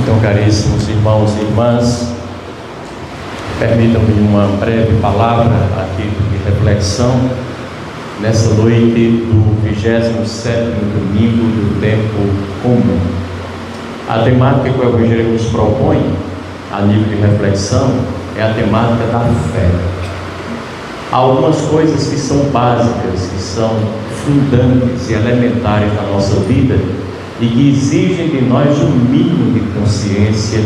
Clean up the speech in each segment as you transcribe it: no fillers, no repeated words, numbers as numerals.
Então, caríssimos irmãos e irmãs, permitam-me uma breve palavra aqui de reflexão nessa noite do 27º domingo do tempo comum. A temática que o Evangelho nos propõe, a nível de reflexão, é a temática da fé. Há algumas coisas que são básicas, que são fundantes e elementares na nossa vida e que exigem de nós um mínimo de consciência,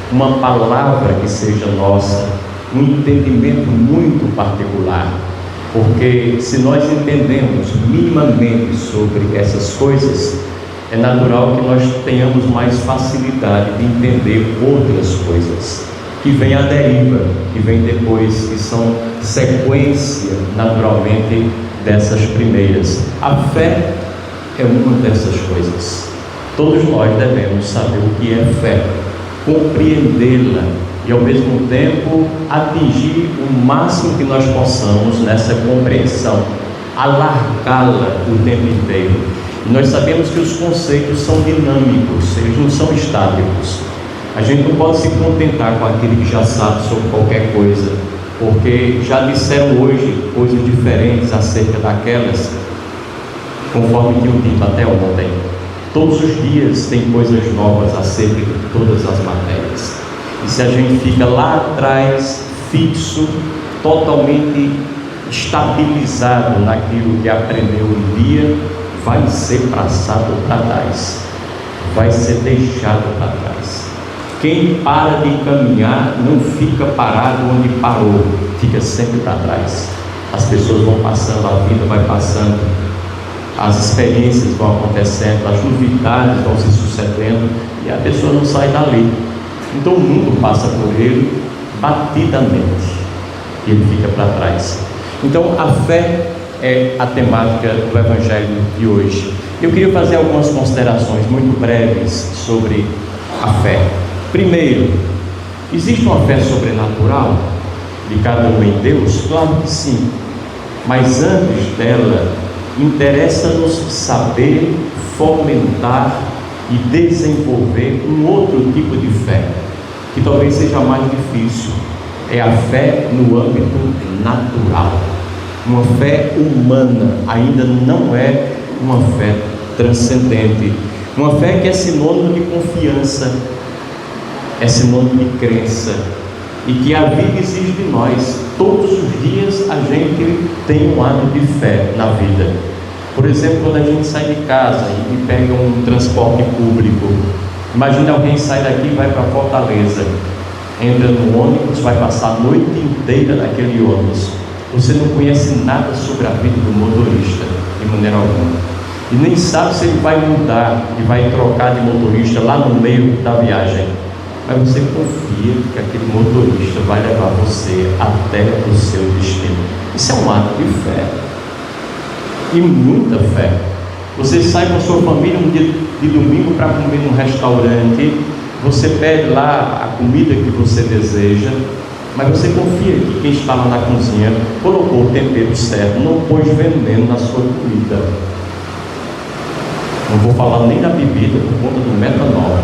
uma palavra que seja nossa, um entendimento muito particular, porque se nós entendemos minimamente sobre essas coisas, é natural que nós tenhamos mais facilidade de entender outras coisas que vêm à deriva, que vêm depois, que são sequência naturalmente dessas primeiras. A fé é uma dessas coisas. Todos nós devemos saber o que é fé, compreendê-la e ao mesmo tempo atingir o máximo que nós possamos nessa compreensão, alargá-la o tempo inteiro. E nós sabemos que os conceitos são dinâmicos, eles não são estáticos. A gente não pode se contentar com aquilo que já sabe sobre qualquer coisa, porque já disseram hoje coisas diferentes acerca daquelas, conforme tinham dito até ontem. Todos os dias tem coisas novas acerca de todas as matérias. E se a gente fica lá atrás, fixo, totalmente estabilizado naquilo que aprendeu um dia, vai ser passado para trás, vai ser deixado para trás. Quem para de caminhar não fica parado onde parou, fica sempre para trás. As pessoas vão passando, a vida vai passando, as experiências vão acontecendo, as novidades vão se sucedendo e a pessoa não sai dali. Então o mundo passa por ele batidamente e ele fica para trás. Então a fé é a temática do Evangelho de hoje. Eu queria fazer algumas considerações muito breves sobre a fé. Primeiro, existe uma fé sobrenatural de cada um em Deus? Claro que sim, mas antes dela, interessa-nos saber fomentar e desenvolver um outro tipo de fé, que talvez seja mais difícil. É a fé no âmbito natural. Uma fé humana ainda não é uma fé transcendente. Uma fé que é sinônimo de confiança, é sinônimo de crença, e que a vida exige de nós. Todos os dias a gente tem um ato de fé na vida. Por exemplo, quando a gente sai de casa e pega um transporte público, imagina alguém sai daqui e vai para Fortaleza, entra no ônibus, vai passar a noite inteira naquele ônibus. Você não conhece nada sobre a vida do motorista, de maneira alguma, e nem sabe se ele vai mudar e vai trocar de motorista lá no meio da viagem, mas você confia que aquele motorista vai levar você até o seu destino. Isso é um ato de fé, e muita fé. Você sai com a sua família um dia de domingo para comer num restaurante, você pede lá a comida que você deseja, mas você confia que quem está lá na cozinha colocou o tempero certo, não pôs veneno na sua comida. Não vou falar nem da bebida por conta do metanol,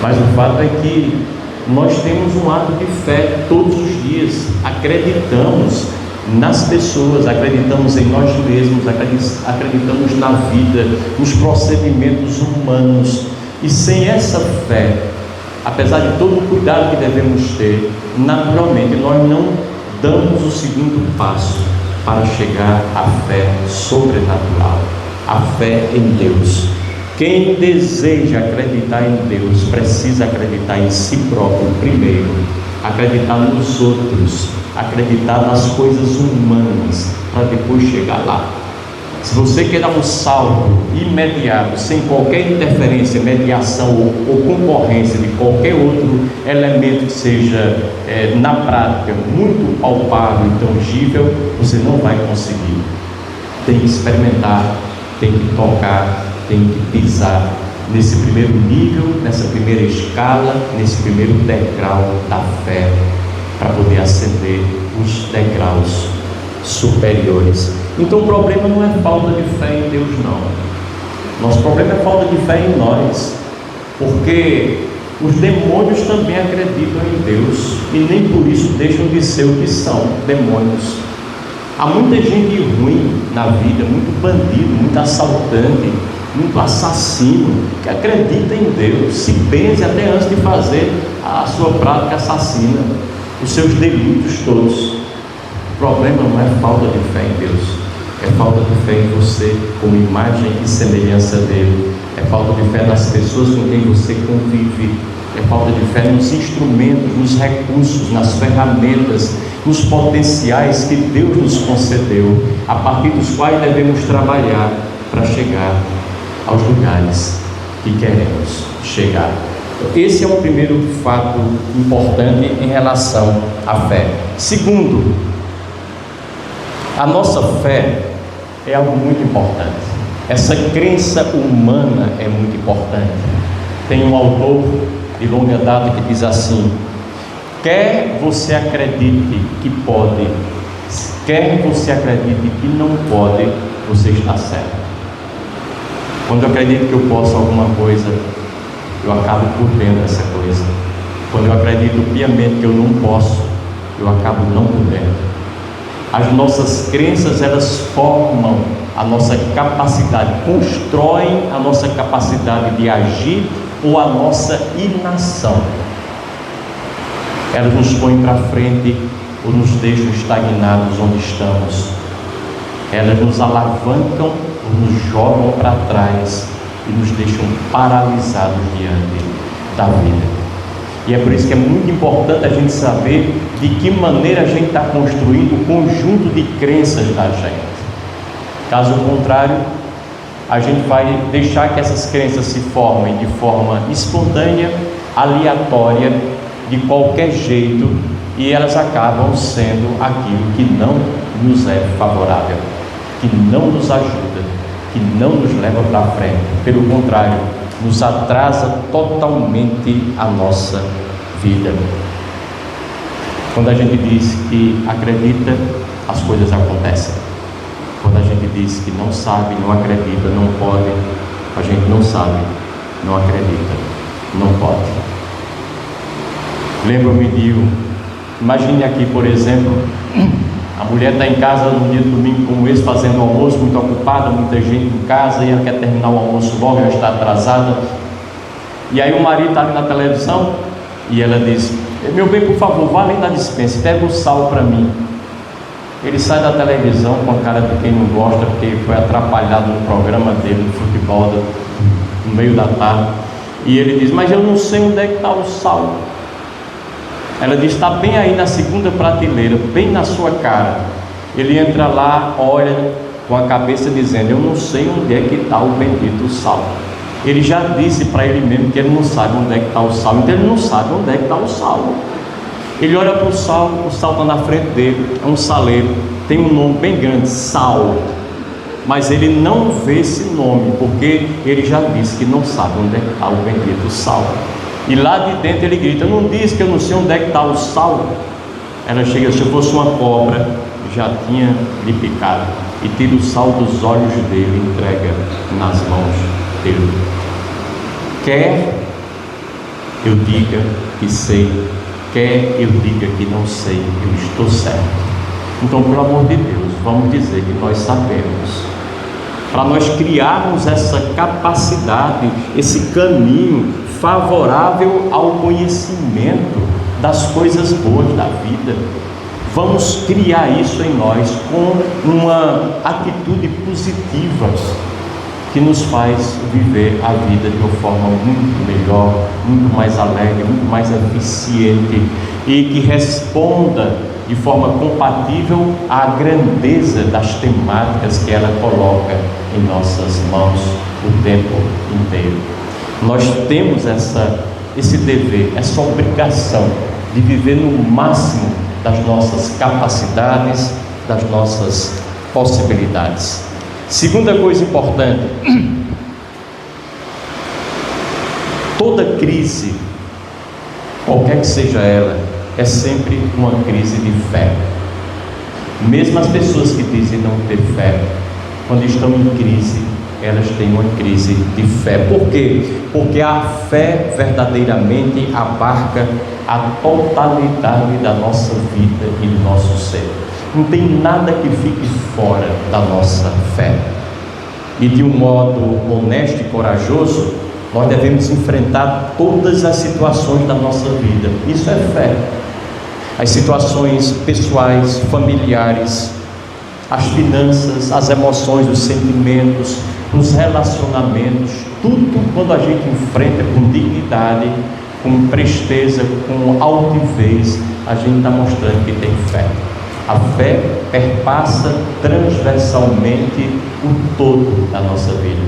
mas o fato é que nós temos um ato de fé todos os dias. Acreditamos nas pessoas, acreditamos em nós mesmos, acreditamos na vida, nos procedimentos humanos. E sem essa fé, apesar de todo o cuidado que devemos ter, naturalmente nós não damos o segundo passo para chegar à fé sobrenatural, a fé em Deus. Quem deseja acreditar em Deus precisa acreditar em si próprio primeiro, acreditar nos outros, acreditar nas coisas humanas, para depois chegar lá. Se você quer dar um salto imediato, sem qualquer interferência, mediação ou concorrência de qualquer outro elemento que seja na prática muito palpável e tangível, você não vai conseguir. Tem que experimentar, tem que tocar, tem que pisar nesse primeiro nível, nessa primeira escala, nesse primeiro degrau da fé, para poder ascender os degraus superiores. Então o problema não é falta de fé em Deus, não. Nosso problema é falta de fé em nós. porque os demônios também acreditam em Deus e nem por isso deixam de ser o que são, demônios. Há muita gente ruim na vida, muito bandido, muito assaltante, muito assassino, que acredita em Deus, se benze até antes de fazer a sua prática assassina, os seus delitos todos. O problema não é falta de fé em Deus, é falta de fé em você como imagem e semelhança dele, é falta de fé nas pessoas com quem você convive, é falta de fé nos instrumentos, nos recursos, nas ferramentas, nos potenciais que Deus nos concedeu, a partir dos quais devemos trabalhar para chegar aos lugares que queremos chegar. Esse é o primeiro fato importante em relação à fé. Segundo, a nossa fé é algo muito importante. Essa crença humana é muito importante. Tem um autor de longa data que diz assim: quer você acredite que pode, quer você acredite que não pode, você está certo. Quando eu acredito que eu posso alguma coisa, eu acabo por dentro dessa coisa. Quando eu acredito piamente que eu não posso, eu acabo não podendo. As nossas crenças, elas formam a nossa capacidade, constroem a nossa capacidade de agir ou a nossa inação. Elas nos põem para frente ou nos deixam estagnados onde estamos. Elas nos alavancam ou nos jogam para trás e nos deixam paralisados diante da vida. E é por isso que é muito importante a gente saber de que maneira a gente está construindo o conjunto de crenças da gente. Caso contrário, a gente vai deixar que essas crenças se formem de forma espontânea, aleatória, de qualquer jeito, e elas acabam sendo aquilo que não nos é favorável, que não nos ajuda, que não nos leva para frente. Pelo contrário, nos atrasa totalmente a nossa vida. Quando a gente diz que acredita, as coisas acontecem. Quando a gente diz que não sabe, não acredita, não pode, a gente não sabe, não acredita, não pode. Lembro-me imagine aqui, por exemplo, a mulher está em casa num dia de domingo como esse, fazendo almoço, muito ocupada, muita gente em casa, e ela quer terminar o almoço logo, já está atrasada. E aí o marido está ali na televisão, e ela diz: meu bem, por favor, vá ali na despensa, pega o sal para mim. Ele sai da televisão com a cara de quem não gosta, porque foi atrapalhado no programa dele, no futebol, no meio da tarde. E ele diz: mas eu não sei onde é que está o sal. Ela diz: está bem aí na segunda prateleira, bem na sua cara. Ele entra lá, olha com a cabeça dizendo: eu não sei onde é que está o bendito sal. Ele já disse para ele mesmo que ele não sabe onde é que está o sal, então ele não sabe onde é que está o sal. Ele olha para o sal está na frente dele, é um saleiro, tem um nome bem grande, Sal, mas ele não vê esse nome, porque ele já disse que não sabe onde é que está o bendito sal. E lá de dentro ele grita: não diz que eu não sei onde é que está o sal? Ela chega: se eu fosse uma cobra, já tinha lhe picado. E tira o sal dos olhos dele e entrega nas mãos dele. Quer eu diga que sei, quer eu diga que não sei, eu estou certo. Então, pelo amor de Deus, vamos dizer que nós sabemos, para nós criarmos essa capacidade, esse caminho favorável ao conhecimento das coisas boas da vida. Vamos criar isso em nós com uma atitude positiva que nos faz viver a vida de uma forma muito melhor, muito mais alegre, muito mais eficiente, e que responda de forma compatível à grandeza das temáticas que ela coloca em nossas mãos o tempo inteiro. Nós temos esse dever, essa obrigação de viver no máximo das nossas capacidades, das nossas possibilidades. Segunda coisa importante: toda crise, qualquer que seja ela, é sempre uma crise de fé. Mesmo as pessoas que dizem não ter fé, quando estão em crise, elas têm uma crise de fé. Por quê? Porque a fé verdadeiramente abarca a totalidade da nossa vida e do nosso ser. Não tem nada que fique fora da nossa fé. E de um modo honesto e corajoso, nós devemos enfrentar todas as situações da nossa vida. Isso é fé. As situações pessoais, familiares, as finanças, as emoções, os sentimentos, os relacionamentos, tudo quando a gente enfrenta com dignidade, com presteza, com altivez, a gente está mostrando que tem fé. A fé perpassa transversalmente o todo da nossa vida.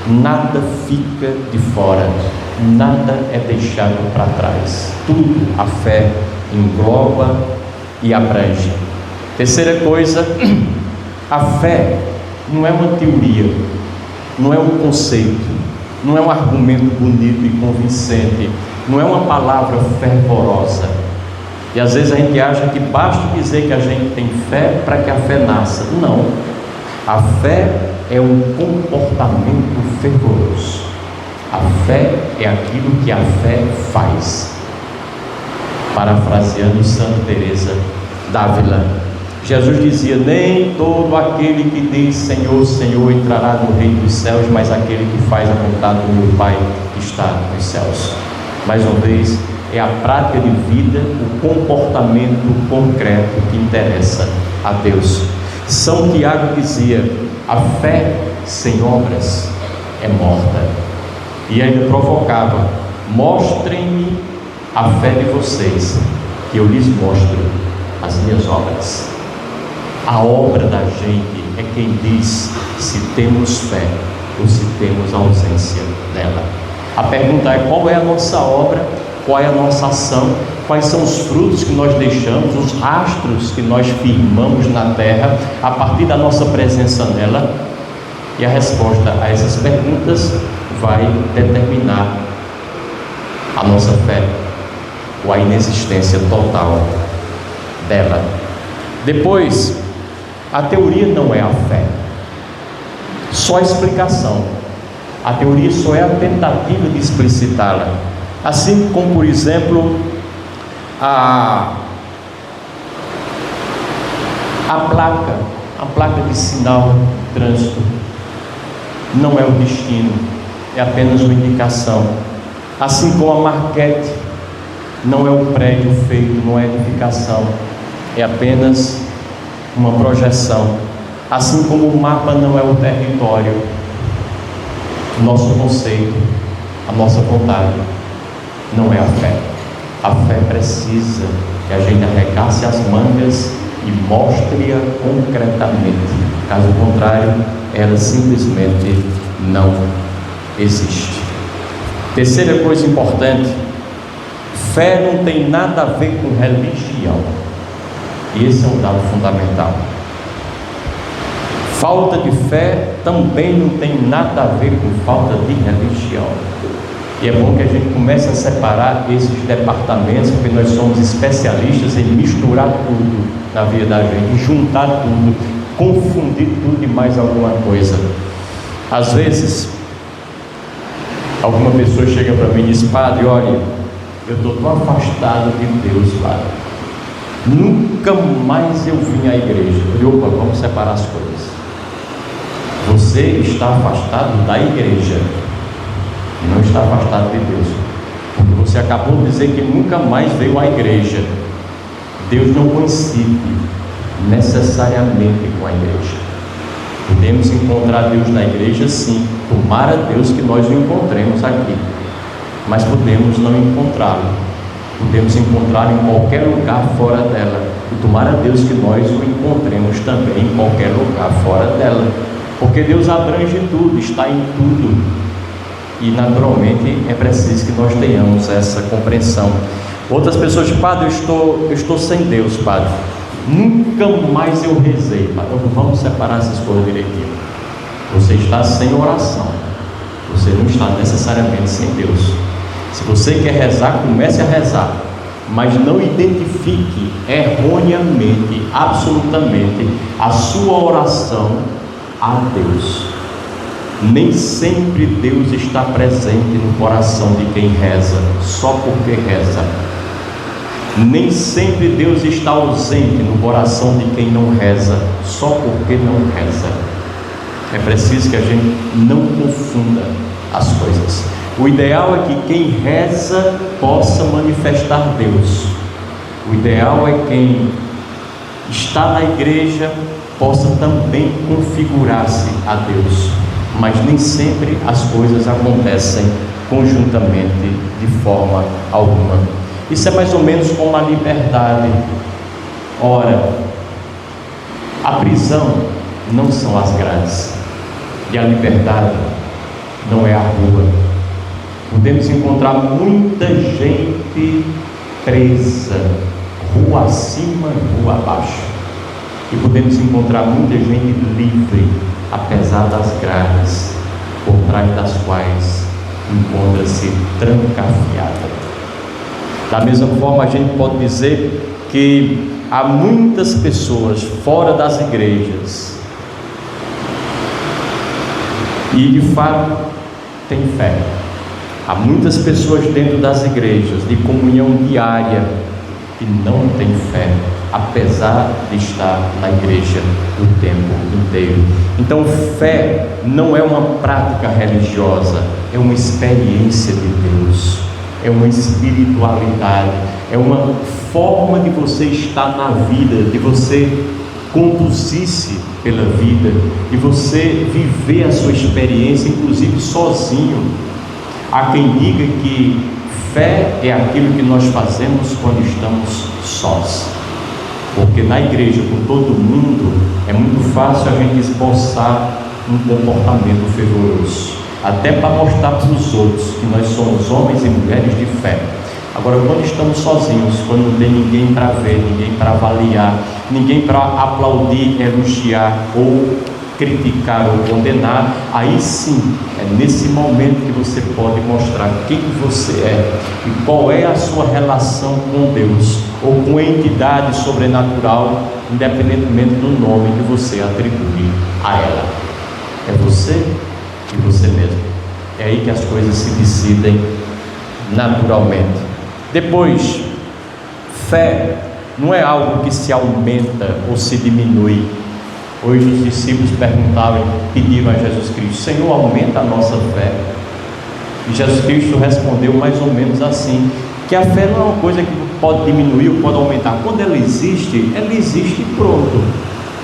Nada fica de fora, nada é deixado para trás. Tudo a fé engloba e abrange. Terceira coisa, a fé não é uma teoria, não é um conceito, não é um argumento bonito e convincente, não é uma palavra fervorosa. E às vezes a gente acha que basta dizer que a gente tem fé para que a fé nasça. Não, a fé é um comportamento fervoroso. A fé é aquilo que a fé faz. Parafraseando Santa Teresa d'Ávila, Jesus dizia: nem todo aquele que diz Senhor, Senhor entrará no reino dos céus, mas aquele que faz a vontade do meu Pai que está nos céus. Mais uma vez, é a prática de vida, o comportamento concreto que interessa a Deus. São Tiago dizia: a fé sem obras é morta. E ainda provocava: mostrem-me a fé de vocês, que eu lhes mostro as minhas obras. A obra da gente é quem diz se temos fé ou se temos ausência dela. A pergunta é: qual é a nossa obra? Qual é a nossa ação? Quais são os frutos que nós deixamos, os rastros que nós firmamos na terra a partir da nossa presença nela? E a resposta a essas perguntas vai determinar a nossa fé ou a inexistência total dela. Depois, a teoria não é a fé, só a explicação. A teoria só é a tentativa de explicitá-la. Assim como, por exemplo, a placa de sinal de trânsito não é o destino, é apenas uma indicação. Assim como a maquete não é um prédio feito, não é edificação, é apenas uma projeção. Assim como o mapa não é o território, nosso conceito, a nossa vontade não é a fé. A fé precisa que a gente arregace as mangas e mostre-a concretamente. Caso contrário, ela simplesmente não existe. Terceira coisa importante: fé não tem nada a ver com religião. Esse é um dado fundamental. Falta de fé também não tem nada a ver com falta de religião. E é bom que a gente comece a separar esses departamentos, porque nós somos especialistas em misturar tudo na vida da gente, juntar tudo, confundir tudo e mais alguma coisa. Às vezes, alguma pessoa chega para mim e diz: padre, olha, eu estou tão afastado de Deus, padre, nunca mais eu vim à igreja. Eu digo: opa, vamos separar as coisas. Você está afastado da igreja, não está afastado de Deus, porque você acabou de dizer que nunca mais veio à igreja. Deus não coincide necessariamente com a igreja. Podemos encontrar Deus na igreja, sim. Tomara Deus que nós o encontremos aqui, mas podemos não encontrá-lo. Podemos encontrá-lo em qualquer lugar fora dela, e tomara Deus que nós o encontremos também em qualquer lugar fora dela, porque Deus abrange tudo, está em tudo. E naturalmente é preciso que nós tenhamos essa compreensão. Outras pessoas dizem: padre, eu estou sem Deus, padre, nunca mais eu rezei. Padre, vamos separar essas coisas direitinho. Você está sem oração, você não está necessariamente sem Deus. Se você quer rezar, comece a rezar, mas não identifique erroneamente, absolutamente, a sua oração a Deus. Nem sempre Deus está presente no coração de quem reza, só porque reza. Nem sempre Deus está ausente no coração de quem não reza, só porque não reza. É preciso que a gente não confunda as coisas. O ideal é que quem reza possa manifestar Deus. O ideal é quem está na igreja possa também configurar-se a Deus. Mas nem sempre as coisas acontecem conjuntamente de forma alguma. Isso é mais ou menos como a liberdade. Ora, a prisão não são as grades, e a liberdade não é a rua. Podemos encontrar muita gente presa, rua acima, rua abaixo, e podemos encontrar muita gente livre, apesar das grades, por trás das quais encontra-se trancafiada. Da mesma forma, a gente pode dizer que há muitas pessoas fora das igrejas e de fato tem fé. Há muitas pessoas dentro das igrejas de comunhão diária que não têm fé, apesar de estar na igreja o tempo inteiro. Então, fé não é uma prática religiosa, é uma experiência de Deus, é uma espiritualidade, é uma forma de você estar na vida, de você conduzir-se pela vida, de você viver a sua experiência, inclusive sozinho. Há quem diga que fé é aquilo que nós fazemos quando estamos sós, porque na igreja com todo mundo é muito fácil a gente esboçar um comportamento fervoroso, até para mostrar para os outros que nós somos homens e mulheres de fé. Agora, quando estamos sozinhos, quando não tem ninguém para ver, ninguém para avaliar, ninguém para aplaudir, elogiar ou criticar ou condenar, aí sim, é nesse momento que você pode mostrar quem você é e qual é a sua relação com Deus ou com a entidade sobrenatural, independentemente do nome que você atribui a ela. É você e você mesmo. É aí que as coisas se decidem naturalmente. Depois, fé não é algo que se aumenta ou se diminui. Hoje os discípulos pediram a Jesus Cristo: Senhor, aumenta a nossa fé. E Jesus Cristo respondeu mais ou menos assim, que a fé não é uma coisa que pode diminuir ou pode aumentar. Quando ela existe e pronto.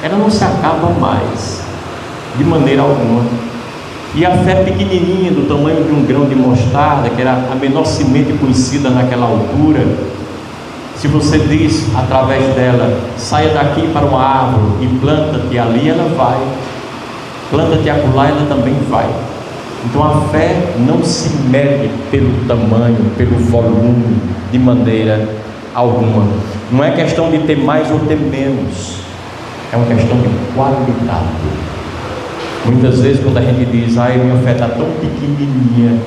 Ela não se acaba mais, de maneira alguma. E a fé pequenininha, do tamanho de um grão de mostarda, que era a menor semente conhecida naquela altura, se você diz através dela: saia daqui para uma árvore e planta-te ali, ela vai. Planta-te acolá, ela também vai. Então a fé não se mede pelo tamanho, pelo volume, de maneira alguma. Não é questão de ter mais ou ter menos, é uma questão de qualidade. Muitas vezes quando a gente diz: minha fé está tão pequenininha,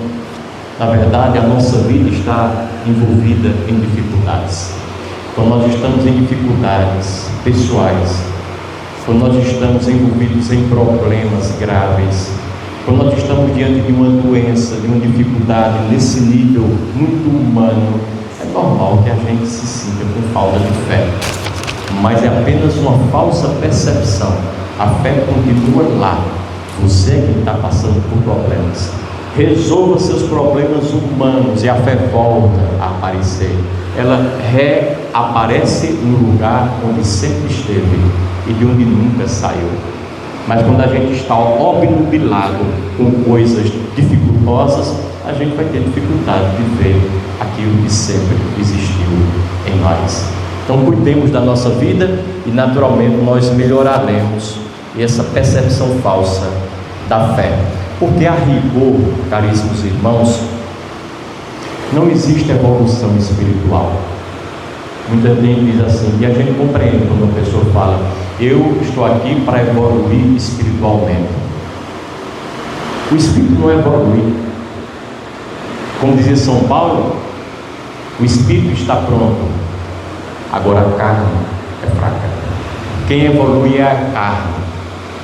na verdade a nossa vida está envolvida em dificuldades. Quando nós estamos em dificuldades pessoais, quando nós estamos envolvidos em problemas graves, quando nós estamos diante de uma doença, de uma dificuldade nesse nível muito humano, é normal que a gente se sinta com falta de fé, mas é apenas uma falsa percepção. A fé continua lá. Você é quem está passando por problemas. Resolva seus problemas humanos e a fé volta a aparecer. Ela reaparece no lugar onde sempre esteve e de onde nunca saiu. Mas quando a gente está obnubilado com coisas dificultosas, a gente vai ter dificuldade de ver aquilo que sempre existiu em nós. Então cuidemos da nossa vida e naturalmente nós melhoraremos essa percepção falsa da fé. Porque a rigor, caríssimos irmãos, não existe evolução espiritual. Muita gente diz assim, e a gente compreende quando uma pessoa fala: eu estou aqui para evoluir espiritualmente. O espírito não evolui. Como dizia São Paulo, o espírito está pronto, agora a carne é fraca. Quem evolui é a carne.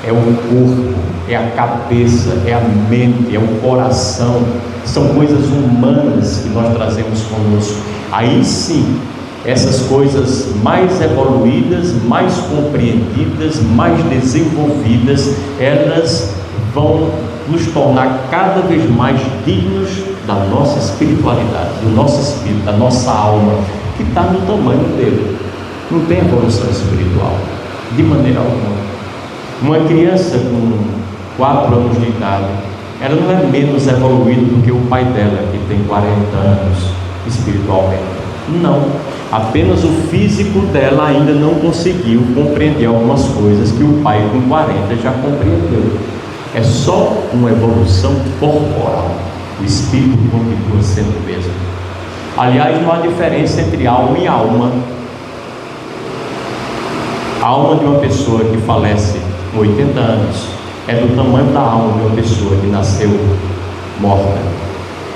é o corpo, é a cabeça, é a mente, é o coração, são coisas humanas que nós trazemos conosco. Aí sim, essas coisas mais evoluídas, mais compreendidas, mais desenvolvidas, elas vão nos tornar cada vez mais dignos da nossa espiritualidade, do nosso espírito, da nossa alma, que está no tamanho dele. Não tem evolução espiritual, de maneira alguma. Uma criança com 4 anos de idade, ela não é menos evoluída do que o pai dela, que tem 40 anos espiritualmente. Não, apenas o físico dela ainda não conseguiu compreender algumas coisas que o pai com 40 já compreendeu. É só uma evolução corporal, o espírito continua sendo o mesmo. Aliás, não há diferença entre alma e alma. A alma de uma pessoa que falece com 80 anos é do tamanho da alma de uma pessoa que nasceu morta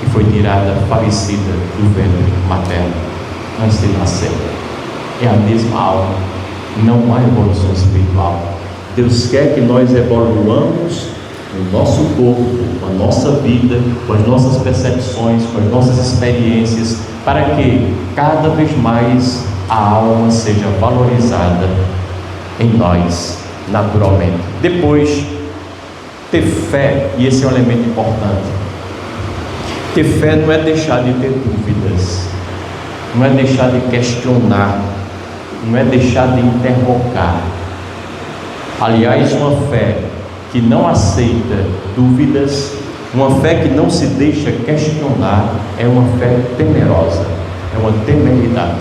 e foi tirada, falecida do ventre materno antes de nascer. É a mesma alma, não há evolução espiritual. Deus quer que nós evoluamos o nosso corpo, com a nossa vida, com as nossas percepções, com as nossas experiências, para que cada vez mais a alma seja valorizada em nós, naturalmente. Depois, ter fé, e esse é um elemento importante. Ter fé não é deixar de ter dúvidas, não é deixar de questionar, não é deixar de interrogar. Aliás, uma fé que não aceita dúvidas, uma fé que não se deixa questionar, é uma fé temerosa, é uma temeridade,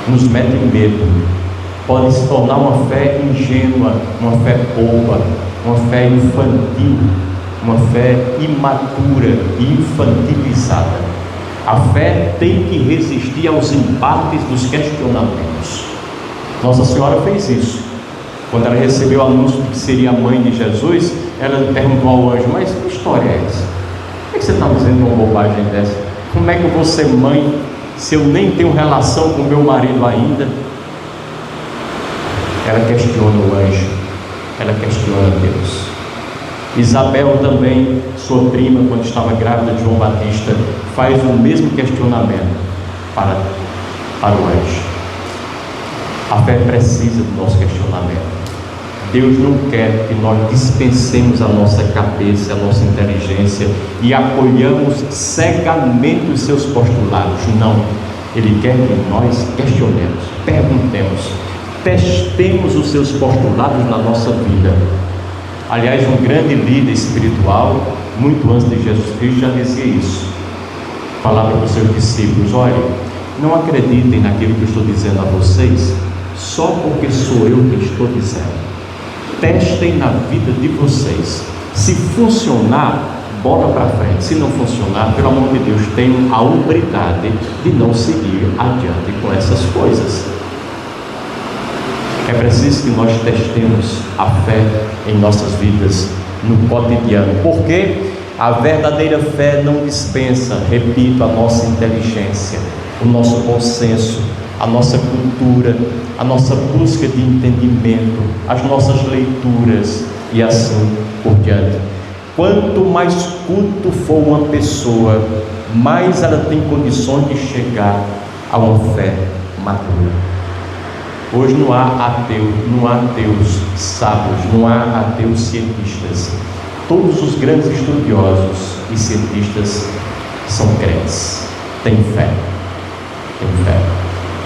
nos mete em medo, pode se tornar uma fé ingênua, uma fé boba, uma fé infantil, uma fé imatura e infantilizada. A fé tem que resistir aos embates dos questionamentos. Nossa Senhora fez isso. Quando ela recebeu o anúncio de que seria a mãe de Jesus, ela perguntou ao anjo: mas que história é essa? Por que você está dizendo uma bobagem dessa? Como é que eu vou ser mãe se eu nem tenho relação com meu marido ainda? Ela questiona o anjo, ela questiona Deus. Isabel também, sua prima, quando estava grávida de João Batista, faz o mesmo questionamento para o anjo. A fé precisa do nosso questionamento. Deus não quer que nós dispensemos a nossa cabeça, a nossa inteligência e acolhamos cegamente os seus postulados. Não, Ele quer que nós questionemos, perguntemos, testemos os seus postulados na nossa vida. Aliás, um grande líder espiritual, muito antes de Jesus Cristo, já dizia isso. Falava para os seus discípulos: olha, não acreditem naquilo que eu estou dizendo a vocês só porque sou eu que estou dizendo. Testem na vida de vocês. Se funcionar, bola para frente. Se não funcionar, pelo amor de Deus, tenham a hombridade de não seguir adiante com essas coisas. É preciso que nós testemos a fé em nossas vidas no cotidiano, porque a verdadeira fé não dispensa, repito, a nossa inteligência, o nosso bom senso, a nossa cultura, a nossa busca de entendimento, as nossas leituras e assim por diante. Quanto mais culto for uma pessoa, mais ela tem condições de chegar a uma fé madura. Hoje não há ateus sábios, não há ateus cientistas. Todos os grandes estudiosos e cientistas são crentes, têm fé,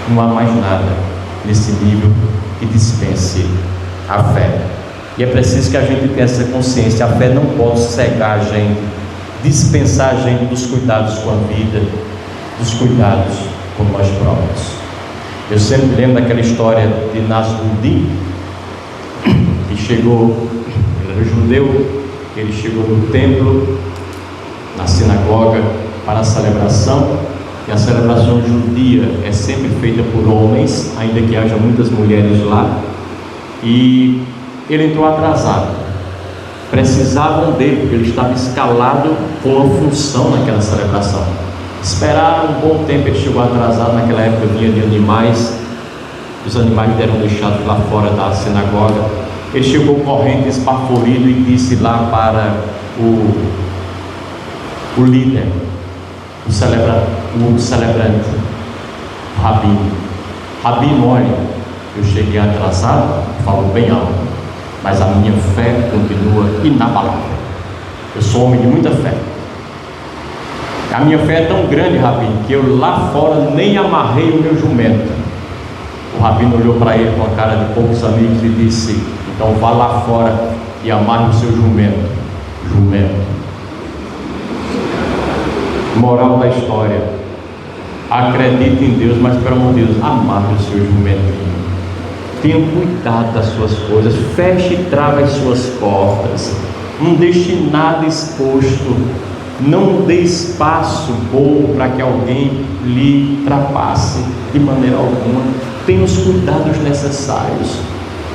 Não há mais nada nesse nível que dispense a fé. E é preciso que a gente tenha essa consciência. A fé não pode cegar a gente, dispensar a gente dos cuidados com a vida, dos cuidados com nós próprios. Eu sempre lembro daquela história de Nasruddin, que chegou, ele era judeu, ele chegou no templo, na sinagoga, para a celebração, e a celebração judia é sempre feita por homens, ainda que haja muitas mulheres lá, e ele entrou atrasado. Precisavam dele, porque ele estava escalado com uma função naquela celebração. Esperaram um bom tempo, ele chegou atrasado. Naquela época vinha de animais, os animais eram deixados lá fora da sinagoga, Ele chegou correndo, esbaforido, e disse lá para o líder, o celebrante, o rabino: Rabino, olha, eu cheguei atrasado, falou bem alto, mas a minha fé continua inabalável. Eu sou homem de muita fé. A minha fé é tão grande, rabino, que eu lá fora nem amarrei o meu jumento. O rabino olhou para ele com a cara de poucos amigos e disse: então vá lá fora e amarre o seu jumento. Moral da história: acredite em Deus, mas pelo amor de Deus, amarre o seu jumentinho. Tenha cuidado das suas coisas, feche e trave as suas portas, não deixe nada exposto, não dê espaço bom para que alguém lhe ultrapasse de maneira alguma. Tenha os cuidados necessários,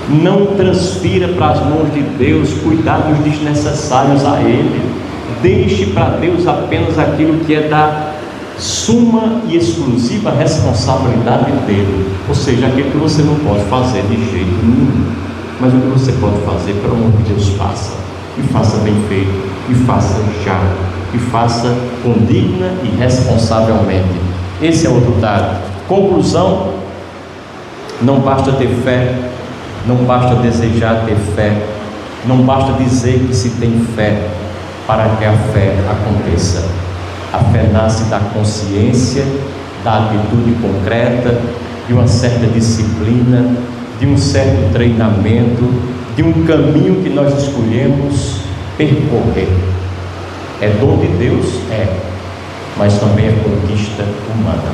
não transfira para as mãos de Deus cuidados desnecessários a Ele. Deixe para Deus apenas aquilo que é da suma e exclusiva responsabilidade dele, ou seja, aquilo que você não pode fazer de jeito nenhum, mas o que você pode fazer, pelo amor de Deus, faça, e faça bem feito, e faça já, e faça com digna e responsavelmente. Esse é outro dado. Conclusão: não basta ter fé, não basta desejar ter fé, não basta dizer que se tem fé para que a fé aconteça. A fé nasce da consciência, da atitude concreta, de uma certa disciplina, de um certo treinamento, de um caminho que nós escolhemos percorrer. É dom de Deus? É, mas também é conquista humana.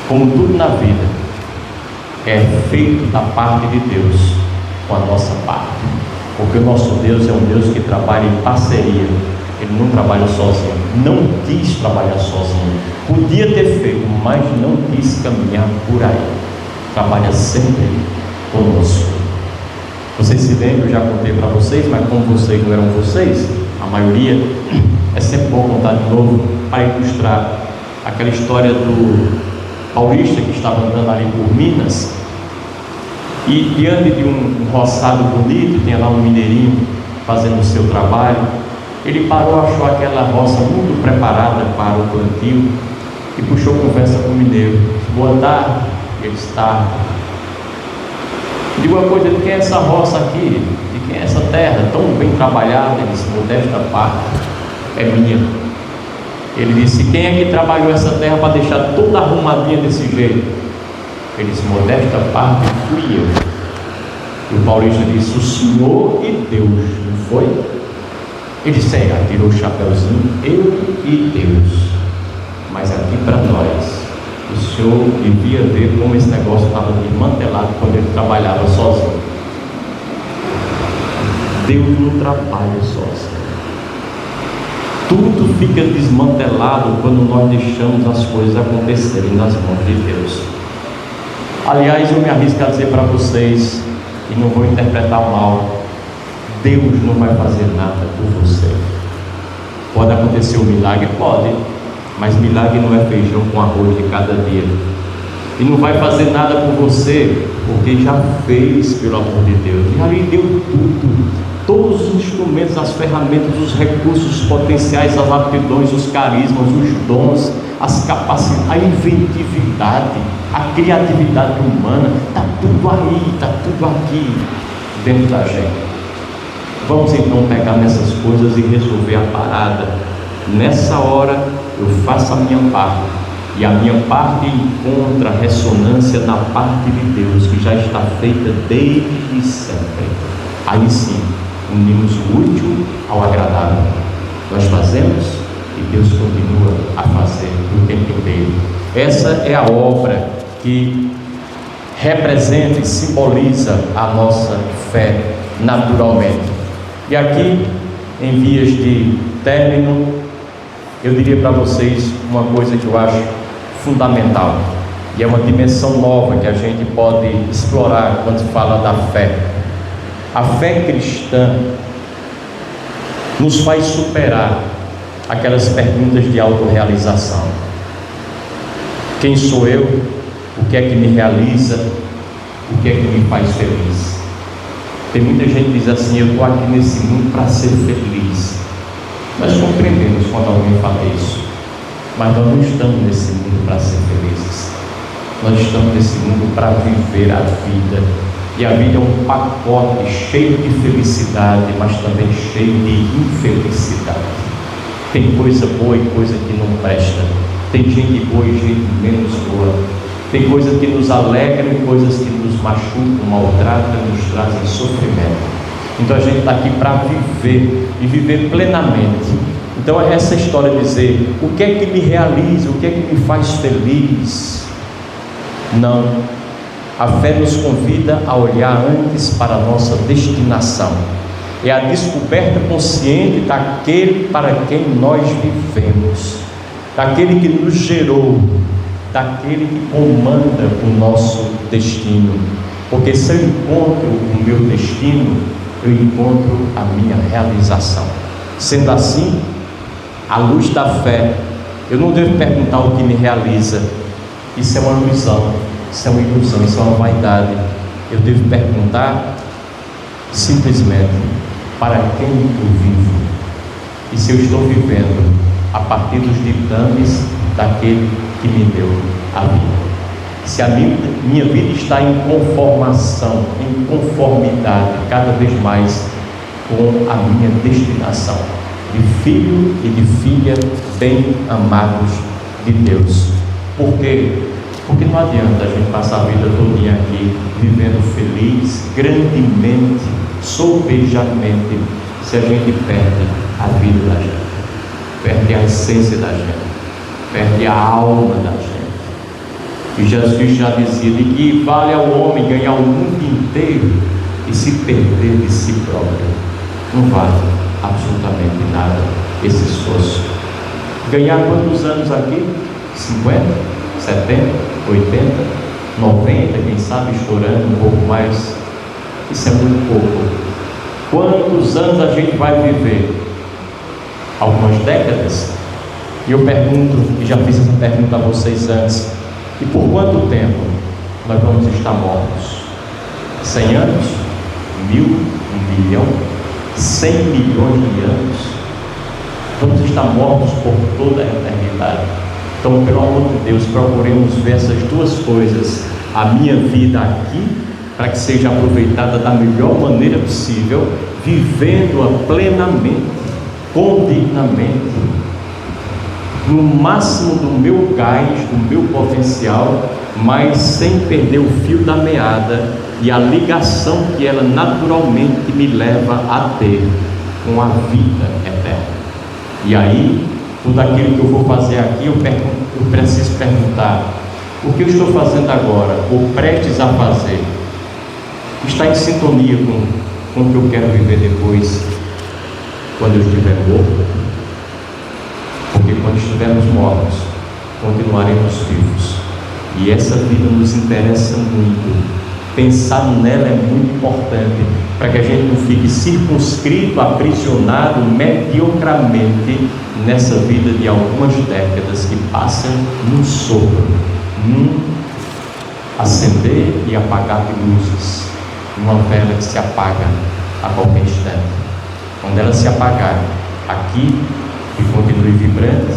Como tudo na vida, é feito da parte de Deus com a nossa parte, porque o nosso Deus é um Deus que trabalha em parceria. Ele não trabalha sozinho, não quis trabalhar sozinho, podia ter feito, mas não quis caminhar por aí. Trabalha sempre conosco. Vocês se lembram, eu já contei para vocês, mas como vocês não eram vocês, a maioria, é sempre bom contar de novo para ilustrar aquela história do paulista que estava andando ali por Minas, e diante de um roçado bonito, tinha lá um mineirinho fazendo o seu trabalho. Ele parou, achou aquela roça muito preparada para o plantio e puxou conversa com o mineiro. Boa tarde. Ele está. Diga uma coisa: de quem é essa roça aqui? De quem é essa terra tão bem trabalhada? Ele disse: modesta parte é minha. Ele disse: quem é que trabalhou essa terra para deixar toda arrumadinha desse jeito? Ele disse: modesta parte fui eu. E o paulista disse: o senhor e Deus, não foi? Ele disse: tirou o chapéuzinho, eu e Deus. Mas aqui para nós, o senhor devia ver como esse negócio estava desmantelado quando ele trabalhava sozinho. Deus não trabalha sozinho. Tudo fica desmantelado quando nós deixamos as coisas acontecerem nas mãos de Deus. Aliás, eu me arrisco a dizer para vocês, e não vou interpretar mal: Deus não vai fazer nada por você. Pode acontecer um milagre? Pode, mas milagre não é feijão com arroz de cada dia. E não vai fazer nada por você, porque já fez, pelo amor de Deus. Já lhe deu tudo, todos os instrumentos, as ferramentas, os recursos potenciais, as aptidões, os carismas, os dons, as capacidades, a inventividade, a criatividade humana. Está tudo aí, está tudo aqui dentro da gente. Vamos então pegar nessas coisas e resolver a parada. Nessa hora eu faço a minha parte, e a minha parte encontra ressonância na parte de Deus, que já está feita desde sempre. Aí sim, unimos o útil ao agradável. Nós fazemos e Deus continua a fazer o tempo inteiro. Essa é a obra que representa e simboliza a nossa fé naturalmente. E aqui, em vias de término, eu diria para vocês uma coisa que eu acho fundamental, e é uma dimensão nova que a gente pode explorar quando se fala da fé. A fé cristã nos faz superar aquelas perguntas de autorrealização. Quem sou eu? O que é que me realiza? O que é que me faz feliz? Tem muita gente que diz assim: eu estou aqui nesse mundo para ser feliz. Nós compreendemos quando alguém fala isso, mas nós não estamos nesse mundo para ser felizes. Nós estamos nesse mundo para viver a vida. E a vida é um pacote cheio de felicidade, mas também cheio de infelicidade. Tem coisa boa e coisa que não presta. Tem gente boa e gente menos boa. Tem coisas que nos alegram e coisas que nos machucam, maltratam, nos trazem sofrimento. Então a gente está aqui para viver e viver plenamente. Então é essa história de dizer: o que é que me realiza, o que é que me faz feliz? Não. A fé nos convida a olhar antes para a nossa destinação. É a descoberta consciente daquele para quem nós vivemos, daquele que nos gerou, daquele que comanda o nosso destino. Porque se eu encontro o meu destino, eu encontro a minha realização. Sendo assim, à luz da fé, eu não devo perguntar o que me realiza. Isso é uma ilusão, isso é uma vaidade. Eu devo perguntar simplesmente: para quem eu vivo? E se eu estou vivendo a partir dos ditames daquele que me deu a vida? Se a minha vida está em conformação, em conformidade cada vez mais com a minha destinação de filho e de filha bem amados de Deus. Por quê? Porque não adianta a gente passar a vida todinha aqui vivendo feliz, grandemente, sobejanamente, se a gente perde a vida da gente, perde a essência da gente, perde a alma da gente. E Jesus já dizia: de que vale ao homem ganhar o mundo inteiro e se perder de si próprio? Não vale absolutamente nada esse esforço. Ganhar quantos anos aqui? 50, 70, 80, 90, quem sabe estourando um pouco mais. Isso é muito pouco. Quantos anos a gente vai viver? Algumas décadas? E eu pergunto, e já fiz essa pergunta a vocês antes: e por quanto tempo nós vamos estar mortos? 100 anos? 1000? 1 bilhão? 100 milhões de anos? Vamos estar mortos por toda a eternidade. Então, pelo amor de Deus, procuremos ver essas duas coisas: a minha vida aqui, para que seja aproveitada da melhor maneira possível, vivendo-a plenamente, condignamente, no máximo do meu gás, do meu potencial, mas sem perder o fio da meada e a ligação que ela naturalmente me leva a ter com a vida eterna. E aí, tudo aquilo que eu vou fazer aqui, eu preciso perguntar: o que eu estou fazendo agora, ou prestes a fazer, está em sintonia com o que eu quero viver depois, quando eu estiver morto? Porque quando estivermos mortos, continuaremos vivos, e essa vida nos interessa muito. Pensar nela é muito importante, para que a gente não fique circunscrito, aprisionado mediocramente nessa vida de algumas décadas que passam num sopro, num acender e apagar de luzes, numa vela que se apaga a qualquer instante. Quando ela se apagar aqui, que continue vibrante,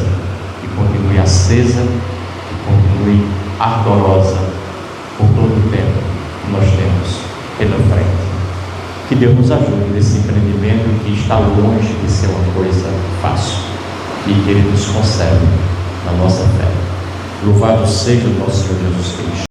que continue acesa, que continue ardorosa por todo o tempo que nós temos pela frente. Que Deus nos ajude nesse empreendimento que está longe de ser uma coisa fácil, e que Ele nos concede na nossa fé. Louvado seja o nosso Senhor Jesus Cristo.